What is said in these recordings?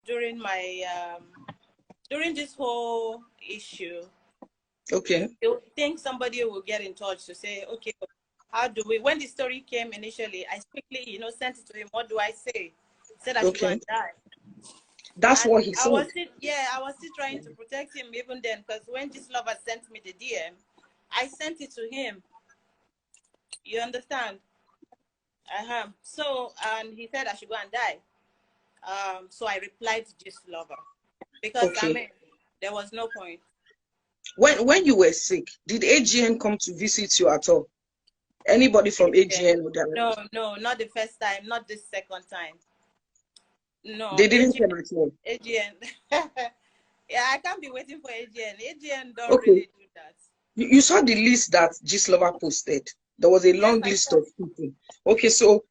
during my during this whole issue. Okay. You think somebody will get in touch to say, okay, how do we? When the story came initially, I quickly, sent it to him. What do I say? He said I should go Okay. and die. That's And what he I said. was still, I was still trying to protect him even then, because when this lover sent me the DM, I sent it to him. You understand? So, and he said I should go and die. So I replied to this lover because Okay. there was no point. When you were sick, did AGN come to visit you at all? Anybody from AGN? No, not the first time, not the second time. No, They didn't come at all. AGN. Yeah, I can't be waiting for AGN. AGN don't Okay. really do that. You saw the list that Gistlover posted. There was a long list of people. Okay, so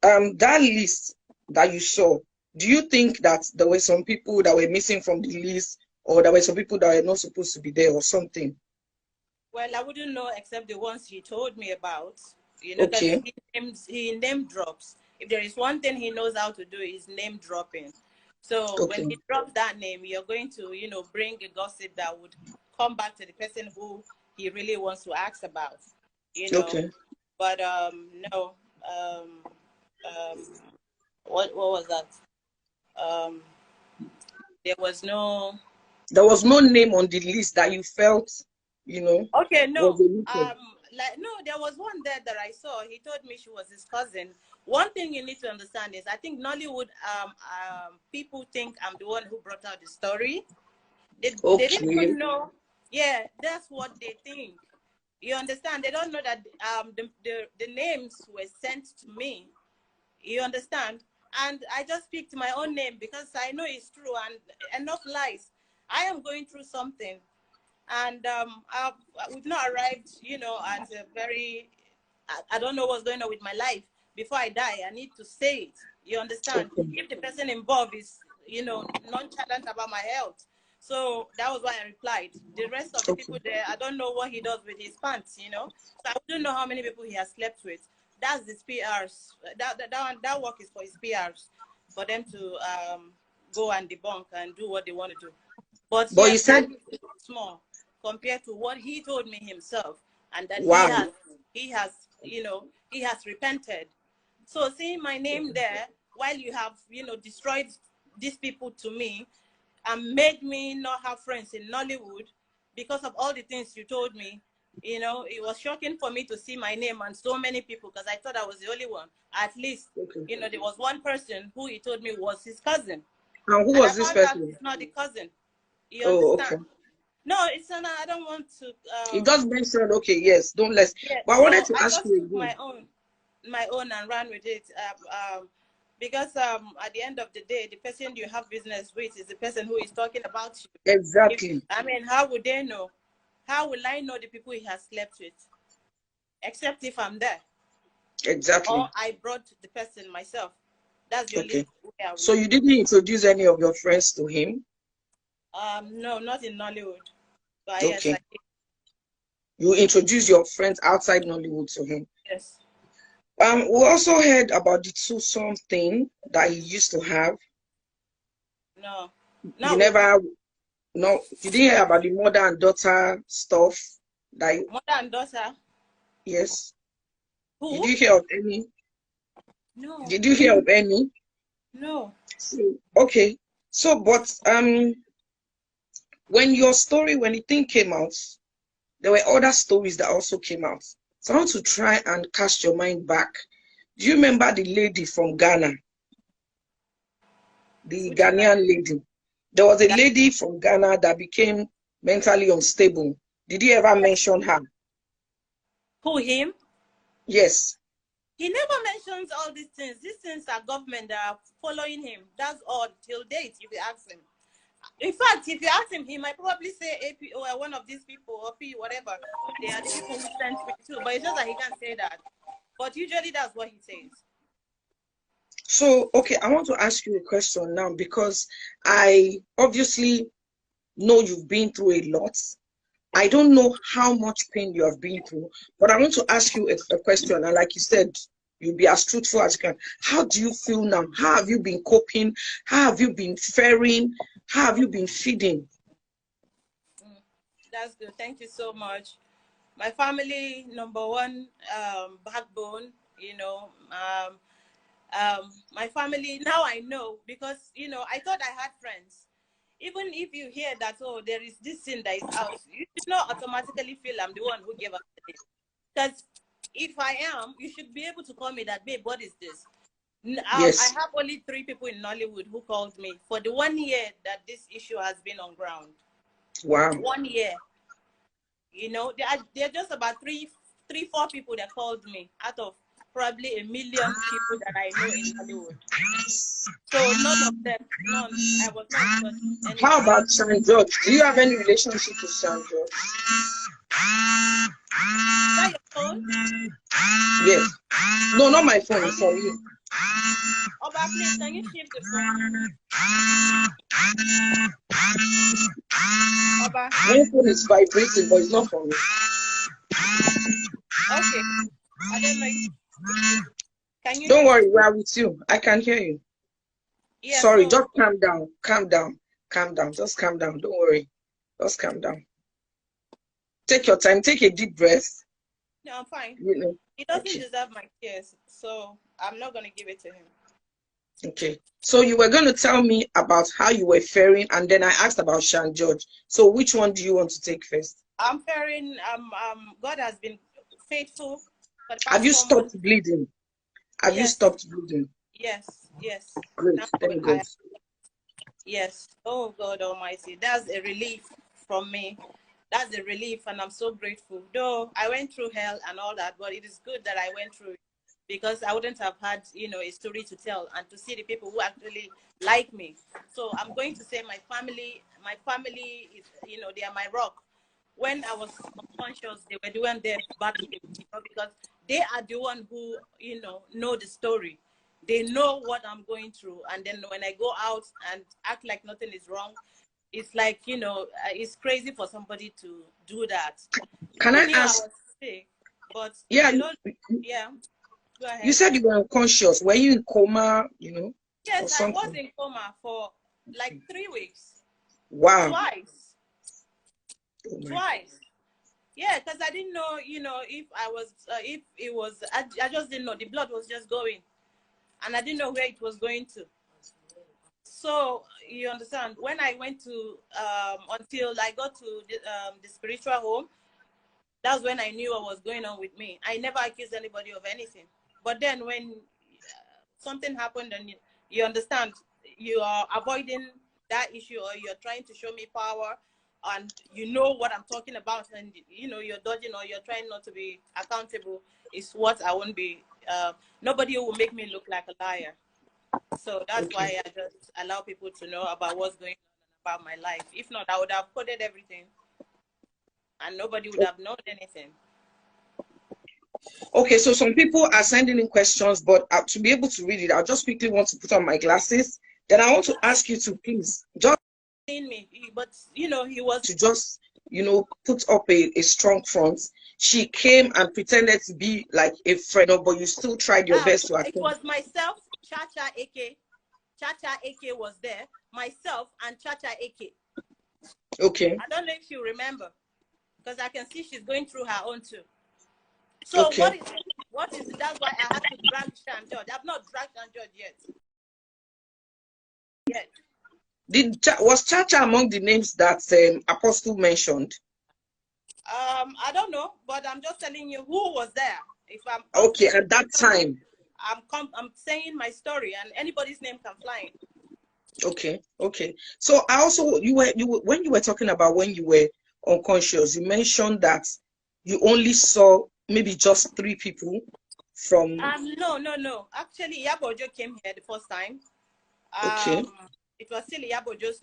that list that you saw, do you think that there were some people that were missing from the list, or there were some people that were not supposed to be there, or something? Well, I wouldn't know except the ones he told me about. Okay. Because he name drops. If there is one thing he knows how to do, is name dropping. So when he drops that name, you're going to, bring a gossip that would come back to the person who he really wants to ask about. Okay. But no. What was that? There was no name on the list that you felt, Okay, no. no, there was one there that I saw. He told me she was his cousin. One thing you need to understand is I think Nollywood people think I'm the one who brought out the story. They didn't even know. Yeah, that's what they think. You understand? They don't know that the names were sent to me. You understand? And I just picked my own name because I know it's true and enough lies. I am going through something. And we've not arrived, at a very, I don't know what's going on with my life. Before I die, I need to say it. You understand? If the person involved is, nonchalant about my health. So that was why I replied. The rest of the people there, I don't know what he does with his pants, So I wouldn't know how many people he has slept with. That's his PRs. That work is for his PRs, for them to go and debunk and do what they want to do. But you said small compared to what he told me himself, and that he has repented. So seeing my name there, while you have destroyed these people to me and made me not have friends in Nollywood because of all the things you told me, it was shocking for me to see my name and so many people, because I thought I was the only one. At least there was one person who he told me was his cousin. And who was this person? It's not the cousin. You understand? Okay. No, it's not. I don't want to. It does mention. Okay, yes, don't let's. Yeah, but I wanted to ask you my own and ran with it. Because at the end of the day, the person you have business with is the person who is talking about you. Exactly. How would they know? How will I know the people he has slept with? Except if I'm there. Exactly. Or I brought the person myself. That's the only way I would. So you didn't introduce any of your friends to him? No, not in Nollywood. But okay. Yes, I did. You introduced your friends outside Nollywood to him? Yes. We also heard about the twosome thing that he used to have. No. You never. No, you didn't hear about the mother and daughter stuff. Mother and daughter? Yes. Who? Did you hear of any? No. Did you hear of any? No. Okay. So, but when the thing came out, there were other stories that also came out. So I want to try and cast your mind back. Do you remember the lady from Ghana? The Ghanaian lady. There was a lady from Ghana that became mentally unstable. Did you ever mention her? Who, him? Yes. He never mentions all these things. These things are government that are following him. That's all till date, if you ask him. In fact, if you ask him, he might probably say AP or one of these people, or P, whatever. They are the people who sent me too. But it's just that he can't say that. But usually that's what he says. So, okay, I want to ask you a question now, because I obviously know you've been through a lot. I don't know how much pain you have been through, but I want to ask you a question. And like you said, You'll be as truthful as you can. How do you feel now? How have you been coping? How have you been faring? How have you been feeding? That's good. Thank you so much. My family, number one, backbone, you know. My family, now I know, because, you know, I thought I had friends. Even if you hear that, oh, there is this thing that is out, you should not automatically feel I'm the one who gave up the name. Because if I am, you should be able to call me that, babe, what is this? Yes. I have only 3 people in Nollywood who called me for the 1 year that this issue has been on ground. Wow. 1 year. You know, there are just about 4 people that called me out of probably 1 million people that I know in Hollywood. So none of them, none. I was not anything. How about Sean George? Do you have any relationship with Sean George? Is that your phone? Yes. No, not my phone. For you. Oba, please, can you shift the phone? Oba. My phone is vibrating, but it's not for me. Okay. I don't know. Can you? Don't worry, we are with you. I can hear you. Yeah, sorry, so, just calm down. Calm down. Calm down. Just calm down. Don't worry. Just calm down. Take your time. Take a deep breath. No, I'm fine. You know. He doesn't deserve my tears, so I'm not going to give it to him. Okay. So you were going to tell me about how you were faring, and then I asked about Sean George. So which one do you want to take first? I'm faring. God has been faithful. Have you stopped bleeding? Have you stopped bleeding? Yes, yes. Great, thank God. Yes. Oh God Almighty, that's a relief from me. That's a relief, and I'm so grateful. Though I went through hell and all that, but it is good that I went through it, because I wouldn't have had, you know, a story to tell and to see the people who actually like me. So I'm going to say my family is, you know, they are my rock. When I was unconscious, they were the one there battling, you know, because they are the one who, you know the story. They know what I'm going through. And then when I go out and act like nothing is wrong, it's like, you know, it's crazy for somebody to do that. Can I ask? I was sick, but yeah, yeah. Go ahead. You said you were unconscious. Were you in coma, you know? Yes, I was in coma for like 3 weeks. Wow. Twice. Oh Twice. Yeah, because I didn't know, you know, if it was, I just didn't know. The blood was just going. And I didn't know where it was going to. So, you understand, when I went to, until I got to the spiritual home, that's when I knew what was going on with me. I never accused anybody of anything. But then when something happened and you understand, you are avoiding that issue, or you're trying to show me power, and you know what I'm talking about, and you know you're dodging, or you're trying not to be accountable, is what I won't be. Nobody will make me look like a liar. So that's why I just allow people to know about what's going on about my life. If not, I would have coded everything and nobody would have known anything. Okay, so some people are sending in questions, but to be able to read it, I just quickly want to put on my glasses. Then I want to ask you to please just me, but you know, he was to just, you know, put up a strong front. She came and pretended to be like a friend, but you still tried your best to attend. It was myself, Chacha AK. Chacha AK was there, myself and Chacha AK. Okay. I don't know if you remember, because I can see she's going through her own too. So what is it? That's why I had to drag Sean George. I've not dragged Sean George yet. Was Chacha among the names that Apostle mentioned? I don't know, but I'm just telling you who was there. If I'm okay at that time, I'm saying my story, and anybody's name can fly in. Okay. So I also when you were talking about when you were unconscious, you mentioned that you only saw maybe just 3 people from. No. Actually, Yabojo came here the first time. It was still Yabojo's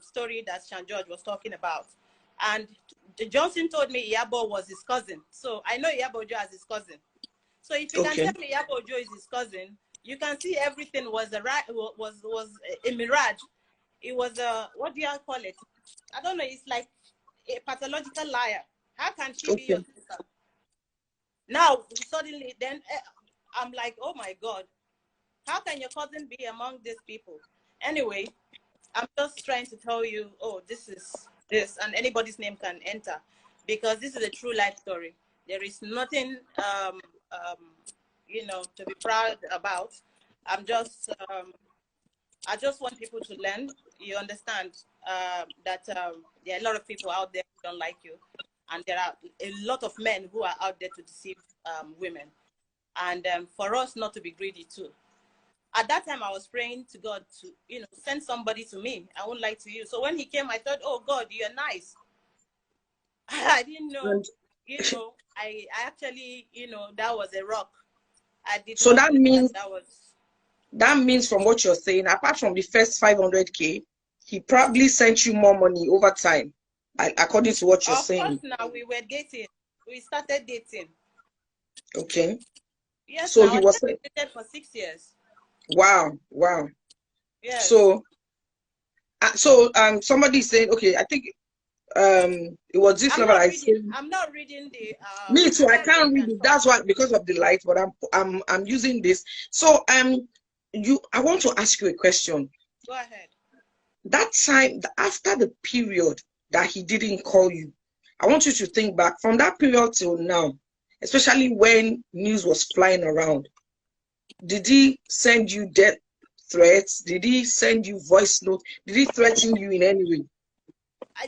story that Sean George was talking about, and Johnson told me Yabo was his cousin. So I know Yabojo as his cousin. So if you can tell me Yabojo is his cousin, you can see everything was a mirage. It was a, what do you call it? I don't know. It's like a pathological liar. How can she be your sister? Now suddenly, then I'm like, oh my God, how can your cousin be among these people? Anyway, I'm just trying to tell you, oh, this is this, and anybody's name can enter, because this is a true life story. There is nothing, you know, to be proud about. I just want people to learn. You understand that there are a lot of people out there who don't like you, and there are a lot of men who are out there to deceive women, and for us not to be greedy too. At that time, I was praying to God to, you know, send somebody to me. I won't lie to you. So when he came, I thought, oh God, you're nice. I didn't know, you know, I actually, you know, that was a rock. I did so not that know means that was. that means from what you're saying, apart from the first 500K, he probably sent you more money over time, according to what you're Of course, saying. now we were dating. We started dating. Okay. Yes, So now he I was. dated for 6 years. Wow, wow. Yes. So somebody saying, okay, I think it was this I'm level not I reading. said. I'm not reading the. Me too. I I can't can't read read and it. talk. That's why, because of the light. But I'm using this. So I want to ask you a question. Go ahead. That time after the period that he didn't call you, I want you to think back from that period till now, especially when news was flying around. Did he send you death threats? Did he send you voice notes? Did he threaten you in any way?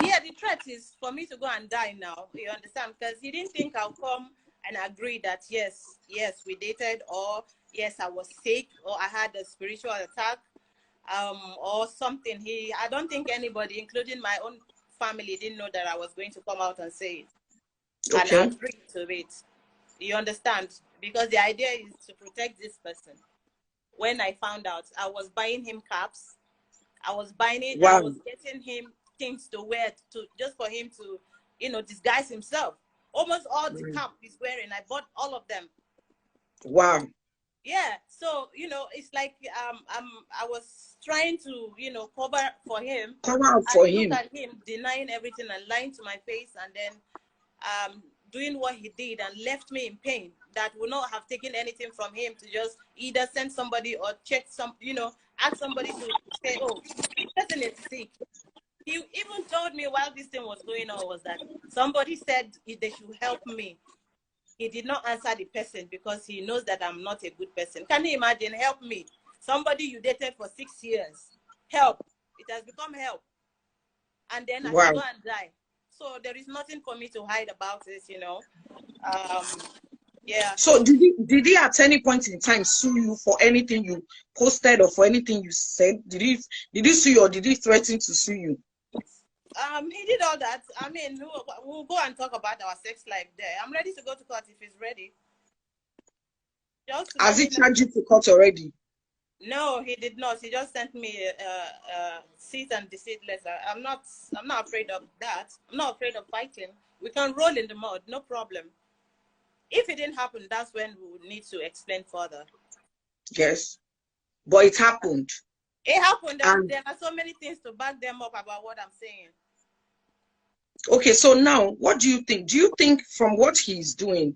Yeah, the threat is for me to go and die now. You understand? Because he didn't think I'll come and agree that yes, we dated, or yes, I was sick, or I had a spiritual attack, or something. I don't think anybody, including my own family, didn't know that I was going to come out and say it and Okay. agree to it. You understand? Because the idea is to protect this person. When I found out, I was buying him caps. I was Wow. getting him things to wear to just for him to, you know, disguise himself. Almost all the cap he's wearing, I bought all of them. Wow. Yeah. So, you know, it's like I was trying to, you know, cover for him. Come out And for look him. at him denying everything and lying to my face, and then doing what he did and left me in pain that would not have taken anything from him to just either send somebody or check some, you know, ask somebody to say, oh, this person is sick. He even told me while this thing was going on was that somebody said they should help me. He did not answer the person because he knows that I'm not a good person. Can you imagine? Help me. Somebody you dated for 6 years. Help. It has become help. And then I should go and die. So there is nothing for me to hide about this, you know. Yeah. So did he at any point in time sue you for anything you posted or for anything you said? Did he sue you, or did he threaten to sue you? He did all that. I mean, we'll go and talk about our sex life there. I'm ready to go to court if he's ready. Has he charged you to court already? No, he did not. He just sent me a cease and desist letter. I'm not afraid of that. I'm not afraid of fighting. We can roll in the mud, no problem. If it didn't happen, that's when we would need to explain further. Yes, but it happened. It happened, and there are so many things to back them up about what I'm saying. Okay, so now, what do you think? Do you think from what he's doing,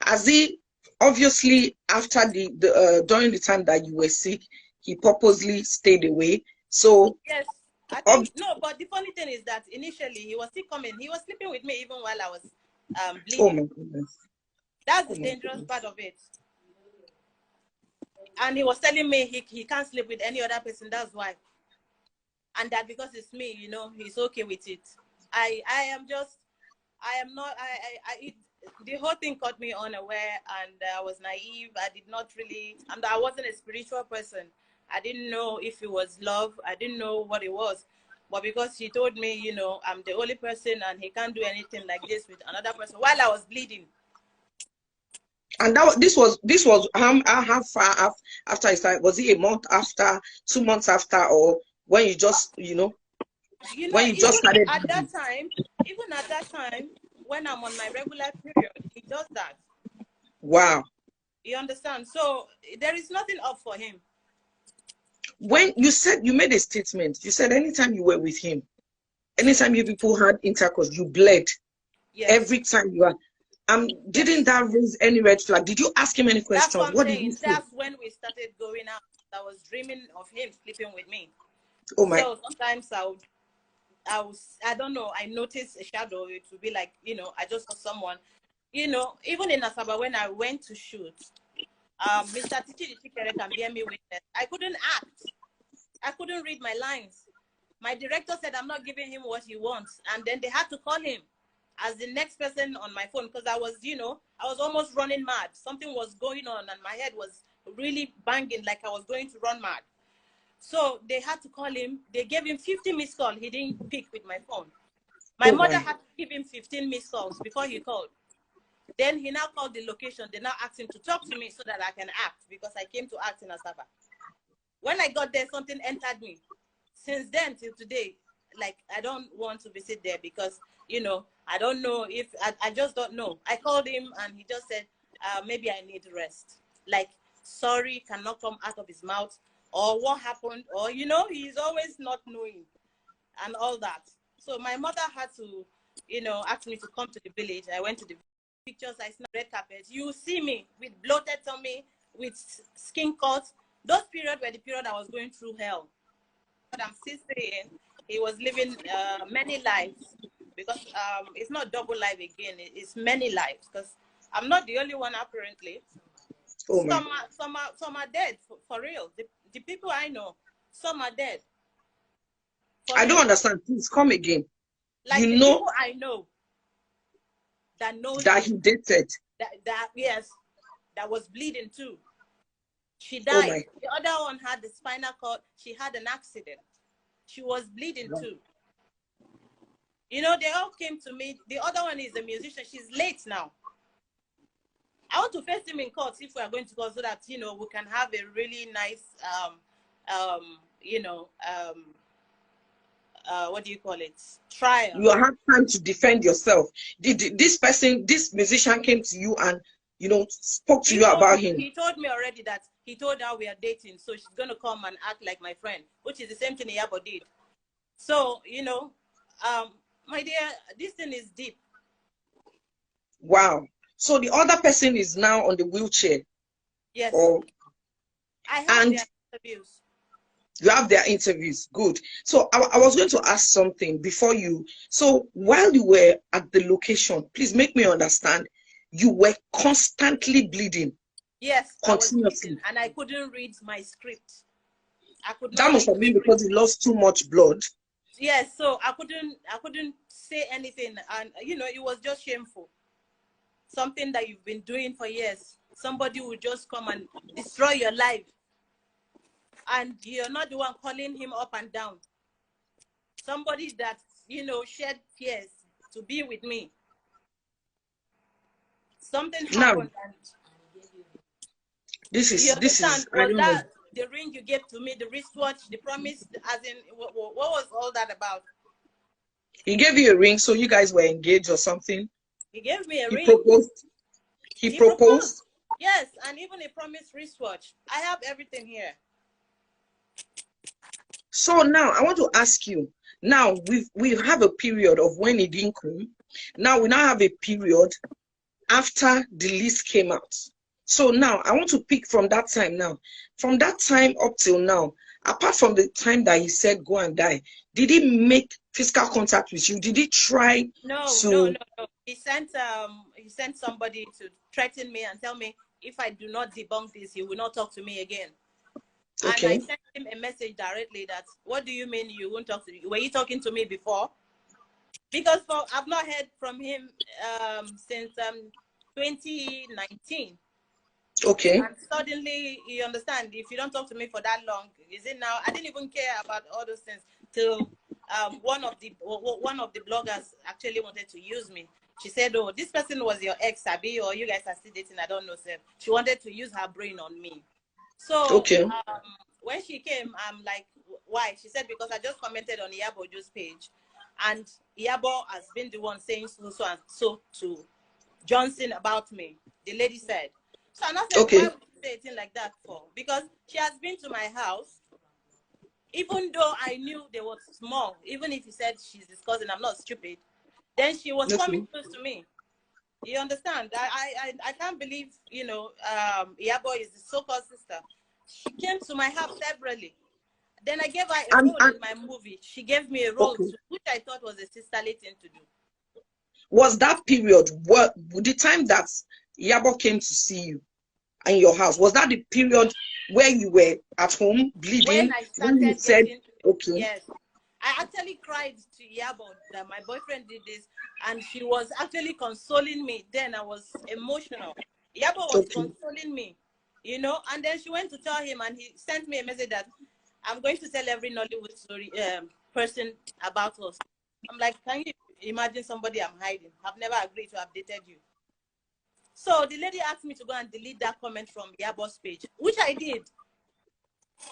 has he obviously after during the time that you were sick, he purposely stayed away? So yes, I think no. But the funny thing is that initially he was still coming. He was sleeping with me even while I was bleeding. Oh my goodness. That's the dangerous part of it. And he was telling me he can't sleep with any other person. That's why. And that because it's me, you know, he's okay with it. The whole thing caught me unaware, and I was naive. I wasn't a spiritual person. I didn't know if it was love. I didn't know what it was. But because he told me, you know, I'm the only person and he can't do anything like this with another person while I was bleeding. And this was how far after he started? Was it a month after, 2 months after, or when you just, when you just started? At that time, when I'm on my regular period, he does that. Wow. You understand? So there is nothing up for him. When you made a statement, you said anytime you were with him, anytime you people had intercourse, you bled. Yes. Every time you are. Didn't that raise any red flag? Did you ask him any That's questions? what I'm What did he saying. say? That's when we started going out. I was dreaming of him sleeping with me. Oh my. So sometimes I don't know, I noticed a shadow. It would be like, you know, I just saw someone, you know, even in Asaba when I went to shoot, Mr. Tichi can bear me witness. I couldn't act. I couldn't read my lines. My director said I'm not giving him what he wants. And then they had to call him as the next person on my phone because I was, you know, I was almost running mad. Something was going on and my head was really banging like I was going to run mad. So they had to call him. They gave him 50 missed calls. He didn't pick with my phone. My mother had to give him 15 missed calls before he called. Then he now called the location. They now asked him to talk to me so that I can act because I came to act in Asaba. When I got there, something entered me. Since then till today, like, I don't want to visit there because, you know, I don't know if, I just don't know. I called him and he just said, maybe I need rest. Like, sorry cannot come out of his mouth or what happened or, you know, he's always not knowing and all that. So my mother had to, you know, ask me to come to the village. I went to the pictures, I snapped red carpet. You see me with bloated tummy, with skin cuts. Those periods were the period I was going through hell. But I'm still saying he was living many lives because it's not double life again. It's many lives because I'm not the only one apparently. Oh some are dead for real. The people I know, some are dead. I don't understand. Please come again. Like you the know people I know that knows that he dated. That yes, that was bleeding too. She Oh died. my. The other one had the spinal cord. She had an accident. She was bleeding too. You know, they all came to me. The other one is a musician. She's late now. I want to face him in court if we are going to court so that, you know, we can have a really nice, you know, what do you call it? Trial. You have time to defend yourself. This person, this musician came to you and, you know, spoke to you about him. He told me already that he told her we are dating, so she's going to come and act like my friend, which is the same thing Iyabo did. So, you know, my dear, this thing is deep. Wow. So the other person is now on the wheelchair. Yes. I have and their interviews. You have their interviews. Good. So I was going to ask something before you. So while you were at the location, please make me understand, you were constantly bleeding. Yes, continuously. I was bleeding, and I couldn't read my script. I could not. That must have been because you lost too much blood. Yes, so I couldn't say anything, and you know, it was just shameful. Something that you've been doing for years. Somebody will just come and destroy your life, and you're not the one calling him up and down. Somebody that, you know, shed tears to be with me. Something happened, and this is was that the ring you gave to me, the wristwatch, the promise, as in what was all that about? He gave you a ring, so you guys were engaged or something? He gave me a ring. Proposed. He proposed? Yes, and even a promised wristwatch. I have everything here. So now I want to ask you, now we have a period of when it didn't come. Now we now have a period after the list came out. So now I want to pick from that time now. From that time up till now, apart from the time that he said go and die, did he make physical contact with you? Did he try No. He sent somebody to threaten me and tell me if I do not debunk this, he will not talk to me again. Okay. And I sent him a message directly that, what do you mean you won't talk to me? Were you talking to me before? Because I've not heard from him since 2019. Okay. And suddenly, you understand, if you don't talk to me for that long, is it now? I didn't even care about all those things till one of the bloggers actually wanted to use me. She said, "Oh, this person was your ex, Abby, or you guys are still dating? I don't know, sir." She wanted to use her brain on me. So okay. When she came, I'm like, "Why?" She said, "Because I just commented on Iyabo's page, and Iyabo has been the one saying so and so to Johnson about me." The lady said. So I said, okay. Why would you say a thing like that for? Because she has been to my house, even though I knew there was small, even if you said she's discussing, I'm not stupid, then she was coming close to me. You understand? I can't believe, you know, Yabo is the so-called sister. She came to my house severally. Then I gave her a role in my movie. She gave me a role too, which I thought was a sisterly thing to do. Was that period, what the time that Yabo came to see you in your house, was that the period where you were at home bleeding? When I started you said, getting, okay. Yes. I actually cried to Yabo that my boyfriend did this, and she was actually consoling me. Then I was emotional. Yabo was consoling me, you know, and then she went to tell him, and he sent me a message that I'm going to tell every Nollywood story person about us. I'm like, can you imagine somebody I'm hiding? I've never agreed to have dated you. So the lady asked me to go and delete that comment from Yabo's page, which I did.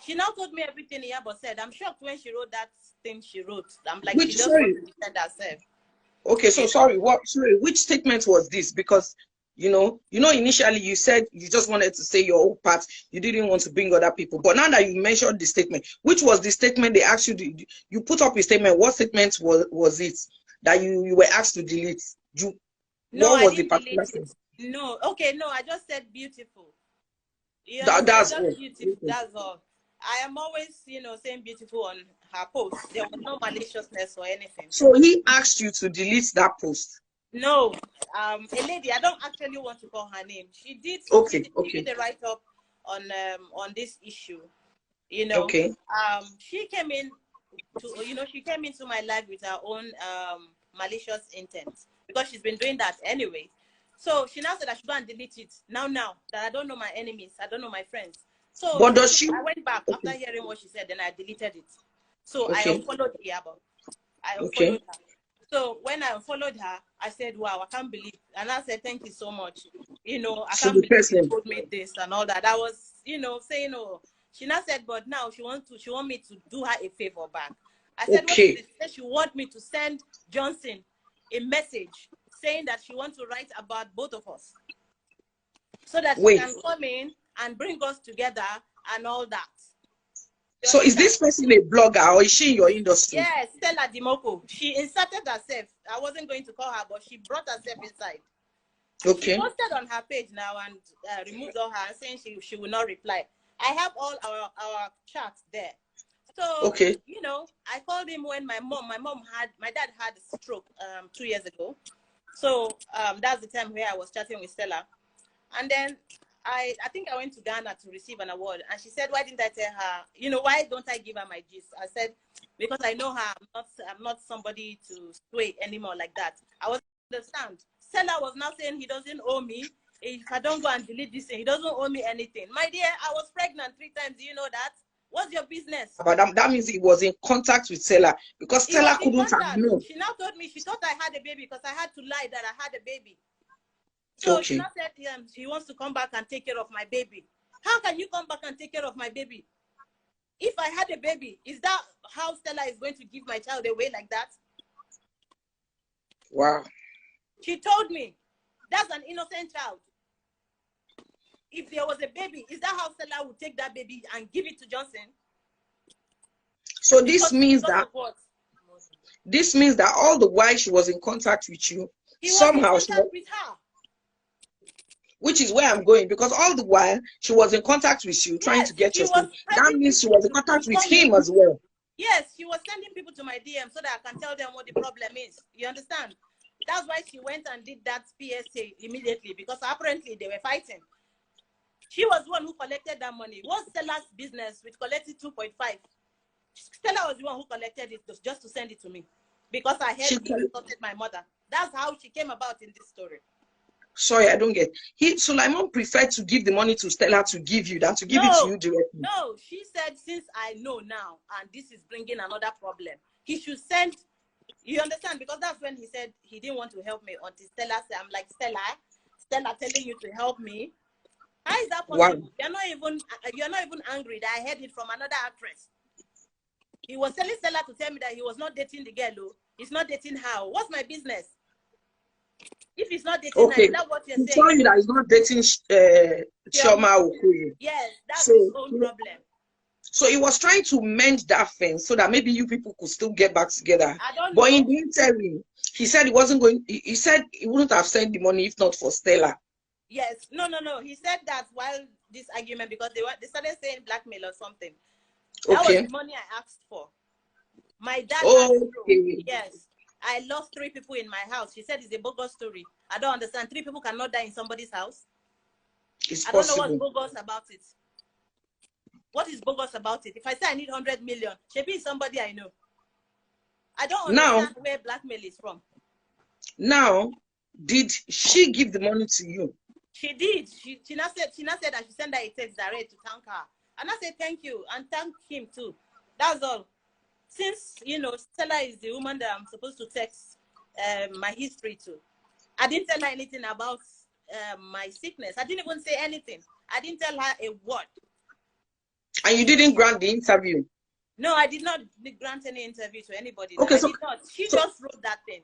She now told me everything Yabo said. I'm shocked when she wrote that thing she wrote. I'm like, she just wants to defend herself. Okay, so sorry, which statement was this? Because you know, initially you said you just wanted to say your own part, you didn't want to bring other people. But now that you mentioned the statement, which was the statement they asked you to, you put up a statement, what statement was it that you were asked to delete? No, what was I the didn't particular delete it. statement? No, okay, no, I just said beautiful. You That's just all. beautiful, that's all. I am always, you know, saying beautiful on her post. There was no maliciousness or anything. So he asked you to delete that post? No, a lady, I don't actually want to call her name. She did a write-up on this issue, you know. Okay. She came in to, you know, she came into my life with her own malicious intent, because she's been doing that anyway. So she now said I should go and delete it now that I don't know my enemies, I don't know my friends. So but does she? I went back after hearing what she said, then I deleted it. So I unfollowed Yabo. I unfollowed her. So when I unfollowed her, I said, wow, I can't believe. And I said, thank you so much. You know, I can't believe you told me this and all that. I was, you know, saying, oh, she now said, but now she want me to do her a favor back. I said, what is it? She said she want me to send Johnson a message saying that she wants to write about both of us, so that she can come in and bring us together and all that. So is this person a blogger, or is she in your industry? Yes, Stella Dimoko. She inserted herself. I wasn't going to call her, but she brought herself inside. Okay. She posted on her page now and removed all her, saying she will not reply. I have all our chats there. So, you know, I called him when my dad had a stroke 2 years ago. So that's the time where I was chatting with Stella. And then I think I went to Ghana to receive an award, and she said, why didn't I tell her, you know, why don't I give her my gist? I said, because I know her, I'm not somebody to sway anymore like that. I was understand. Stella was now saying he doesn't owe me. If I don't go and delete this thing, he doesn't owe me anything. My dear, I was pregnant 3 times. Do you know that? What's your business? But that means he was in contact with Stella, because Stella couldn't have known. She now told me she thought I had a baby because I had to lie that I had a baby. So she now said she wants to come back and take care of my baby. How can you come back and take care of my baby? If I had a baby, is that how Stella is going to give my child away like that? Wow. She told me that's an innocent child. If there was a baby, is that how Stella would take that baby and give it to Johnson? So this means that all the while she was in contact with you, somehow was in contact with her. Which is where I'm going, because all the while she was in contact with you, trying to get your stuff. That means she was in contact with him as well. Yes, she was sending people to my DM so that I can tell them what the problem is. You understand? That's why she went and did that PSA immediately, because apparently they were fighting. She was the one who collected that money. What's Stella's business with collecting 2.5? Stella was the one who collected it just to send it to me, because I heard he insulted my mother. That's how she came about in this story. Sorry, I don't get. Suleman preferred to give the money to Stella to give you than to give it to you directly. No, she said, since I know now, and this is bringing another problem, he should send. You understand? Because that's when he said he didn't want to help me until Stella said, I'm like, Stella telling you to help me. How is that possible? Wow. You're not even angry that I heard it from another actress. He was telling Stella to tell me that he was not dating the girl. He's not dating her. What's my business? If he's not dating her, is that what you're saying? He's telling you that he's not dating Chioma Okoye. Yes, that's his own problem. So he was trying to mend that fence so that maybe you people could still get back together. I don't but know. in the interim, he said he wasn't going. He said he wouldn't have sent the money if not for Stella. Yes, no. He said that while this argument, because they started saying blackmail or something. That was the money I asked for. My dad asked for. Yes, I lost 3 people in my house. She said it's a bogus story. I don't understand. 3 people cannot die in somebody's house. It's I don't know what's bogus about it. What is bogus about it? If I say I need 100 million, she be somebody I know. I don't understand where blackmail is from. Now, did she give the money to you? She did. She now said that she sent her a text direct to thank her. And I said thank you and thank him too. That's all. Since, you know, Stella is the woman that I'm supposed to text my history to. I didn't tell her anything about my sickness. I didn't even say anything. I didn't tell her a word. And you didn't grant the interview? No, I did not grant any interview to anybody. Okay, so, I did not. She just wrote that thing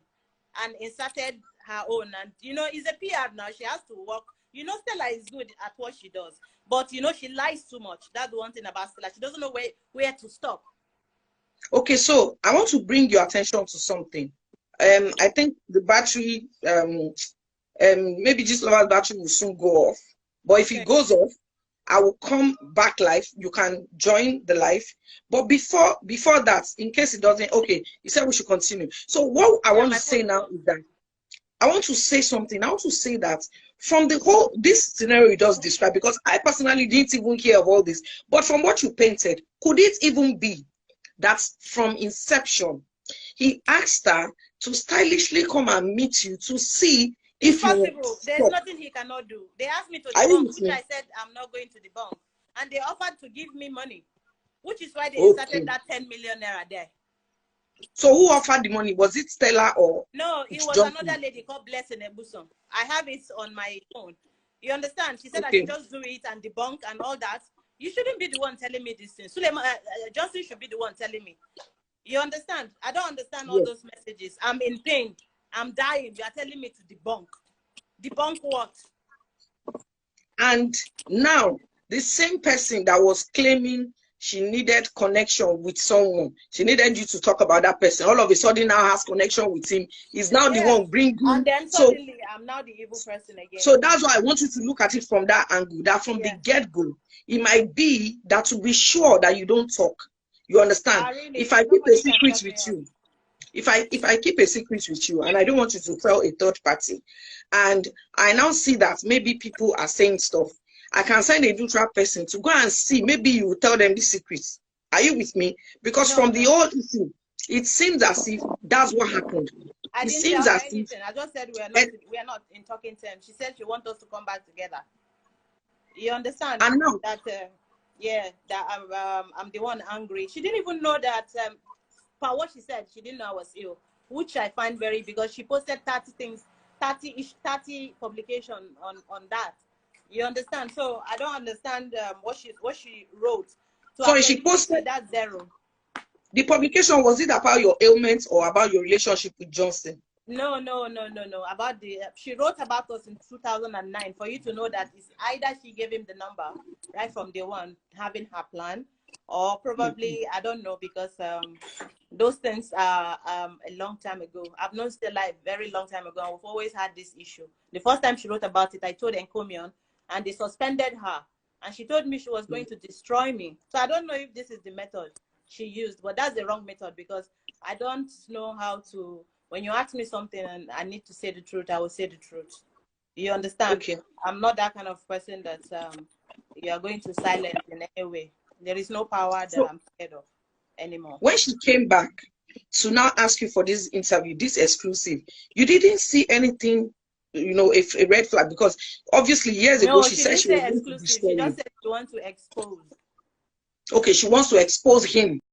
and inserted her own. And, you know, it's a PR now. She has to work. You know, Stella is good at what she does. But, you know, she lies too much. That's one thing about Stella. She doesn't know where to stop. Okay, so I want to bring your attention to something. I think the battery, maybe this lover's battery will soon go off. But if it goes off, I will come back live. You can join the live. But before that, in case it doesn't, okay, you said we should continue. So what I want to say now is that I want to say something. I want to say that from the whole, this scenario you just described, because I personally didn't even hear of all this, but from what you painted, could it even be that from inception, he asked her to stylishly come and meet you to see if possible. There's nothing he cannot do. They asked me to debunk, which I said I'm not going to debunk. And they offered to give me money, which is why they started that 10 million naira there. So who offered the money? Was it Stella or? No, it was another lady called Blessing Ebuson. I have it on my phone. You understand? She said I should just do it and debunk and all that. You shouldn't be the one telling me this thing. Suleman, Johnson should be the one telling me. You understand? I don't understand all those messages. I'm in pain. I'm dying. You are telling me to debunk. Debunk what? And now, the same person that was claiming she needed connection with someone, she needed you to talk about that person, all of a sudden now has connection with him, is now the one bringing. And then suddenly, I'm now the evil person again. So that's why I want you to look at it from that angle, that from the get-go, it might be that to be sure that you don't talk. You understand? Really, if I keep a secret with you, if I keep a secret with you and I don't want you to tell a third party, and I now see that maybe people are saying stuff, I can send a neutral person to go and see. Maybe you will tell them the secrets. Are you with me? Because from the old issue, it seems as if that's what happened. I didn't seems tell her anything. I just said we are not in talking terms. She said she wants us to come back together. You understand? I know that. I'm the one angry. She didn't even know that. For what she said, she didn't know I was ill, which I find very, because she posted 30 things, 30 publication on that. You understand? So I don't understand what she wrote. So she posted that 0. The publication, was it about your ailments or about your relationship with Johnson? No. About she wrote about us in 2009 for you to know that it's either she gave him the number right from day one, having her plan, or probably I don't know, because those things are a long time ago. I've known Stella a very long time ago, and we've always had this issue. The first time she wrote about it, I told Encomion, and they suspended her, and she told me she was going to destroy me. So I don't know if this is the method she used, but that's the wrong method, because I don't know how to, when you ask me something and I need to say the truth, I will say the truth. You understand? Okay. I'm not that kind of person that you are going to silence in any way. There is no power that I'm scared of anymore. When she came back to now ask you for this interview, this exclusive, you didn't see anything, you know, a red flag? Because obviously years ago she said she was going to destroy you. She just said she wants to expose. Okay, she wants to expose him.